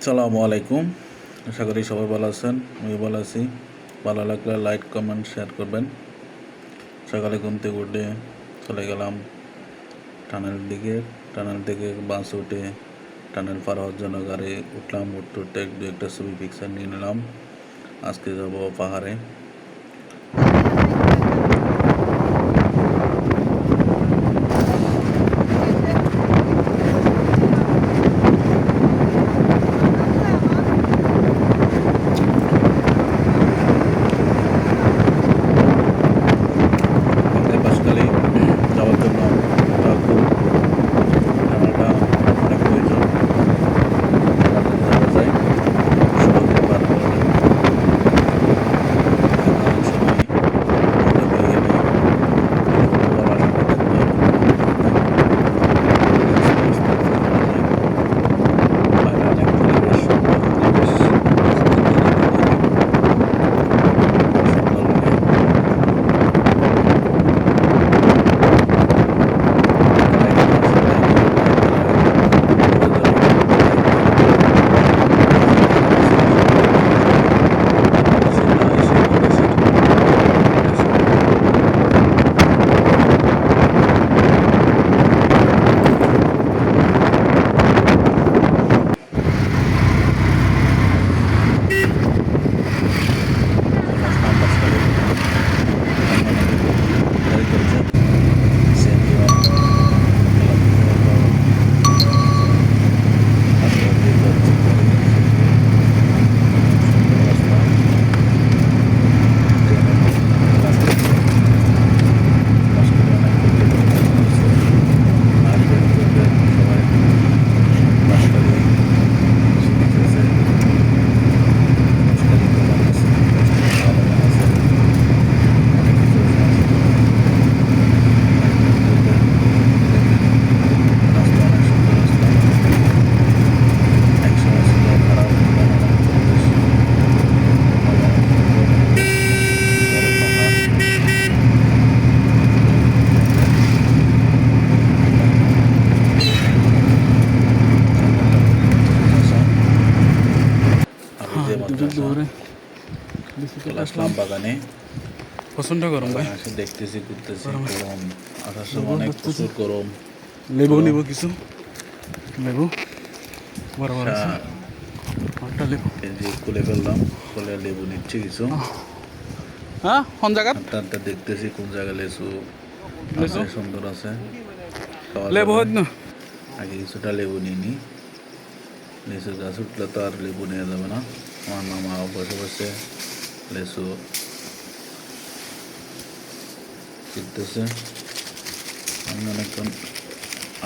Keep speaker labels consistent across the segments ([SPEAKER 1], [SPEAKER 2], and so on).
[SPEAKER 1] আসসালামু আলাইকুম। আশা করি সবাই ভালো আছেন, আমি ভালো আছি। ভালো লাগলে লাইক কমেন্ট শেয়ার করবেন। সকালে ঘুম থেকে উঠে চলে গেলাম টানেল থেকে বাসে উঠে টানেল পার হওয়ার জন্য গাড়ি উঠলাম। উঠতে উঠতে দু একটা ছবি পিকচার নিয়ে নিলাম। আজকে যাব পাহাড়ে। বাসকালে যাওয়ার জন্য টানেলটা অনেক প্রয়োজন, যাওয়া যায় সহজে পার করা যায়। অনেক সময় হয়ে গেলে আসলাম বাগানে।
[SPEAKER 2] প্রচন্ড গরম ভাই,
[SPEAKER 1] দেখতেছি ঘুরতেছি, গরম আসার সময় অনেক প্রচুর গরম।
[SPEAKER 2] লেবু নিব কিছু, লেবু বড় বড় একটা লেবু
[SPEAKER 1] খুলে ফেললাম, খুলে লেবু নিচ্ছি কিছু।
[SPEAKER 2] হ্যাঁ কোন জায়গা
[SPEAKER 1] দেখতেছি কোন জায়গায় লেচু সুন্দর আছে,
[SPEAKER 2] লেবু
[SPEAKER 1] আগে কিছুটা লেবু নিয়ে নি। লিচু গাছ উঠলে তো আর লেবু নেওয়া যাবে না। আমার মামা বসে বসে লেচু কিনতেছে। আমি অনেকক্ষণ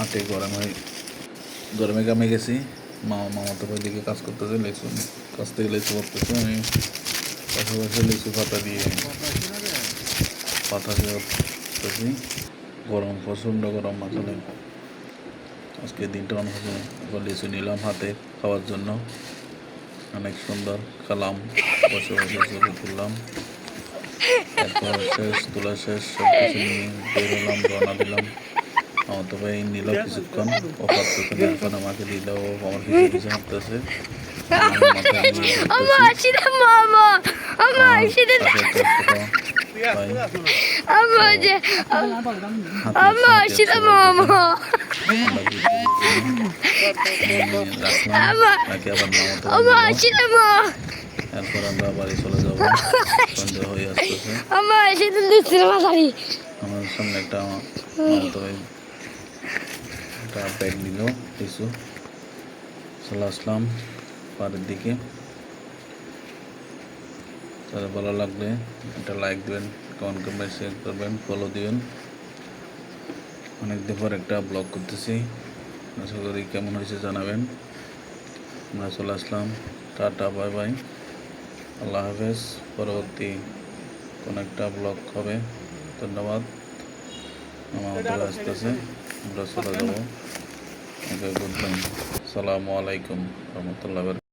[SPEAKER 1] আটে গরমে কামে গেছি। মামা তো দিকে কাজ করতেছে, লেচু কাছ থেকে লেচু করতেছে। আমি বসে বসে লিচু পাতা দিয়ে করতেছি। গরম, প্রচণ্ড গরম। আসলে আজকে দিনটা অনেক লিচু নিলাম হাতে খাওয়ার জন্য। অনেক সুন্দর খেলাম, বসে বসে ছবি তুললাম। তারপর তোলা শেষ, সব কিছু নিয়ে বের হলাম, রওনা দিলাম। আমার তো ভাই নিল কিছুক্ষণ, ও পারতেছে না, এখন আমাকে দিল। ও আমার পিছিয়ে পিছিয়ে হাঁটতেছে। এরপর আমরা বাড়ি চলে যাবো, সন্ধ্যা হয়ে আসতেছে। আমার সামনে একটা ব্যাগ নিল কিছু। চলে আসলাম পাড়ের দিকে। তাহলে ভালো লাগলে একটা লাইক দেবেন, কমেন্ট করবেন, শেয়ার করবেন, ফলো দিবেন। অনেকদিন পর একটা ব্লগ করতেছি, আশা করি কেমন হয়েছে জানাবেন। আমরা চলে আসলাম, টাটা, বাই বাই, আল্লাহ হাফেজ। পরবর্তী কোনো একটা ব্লগ হবে। ধন্যবাদ। আমার আসতেছে, আমরা চলে যাবো। ওকে, গুড বাই। আসসালামু আলাইকুম রহমতুল্লাহ।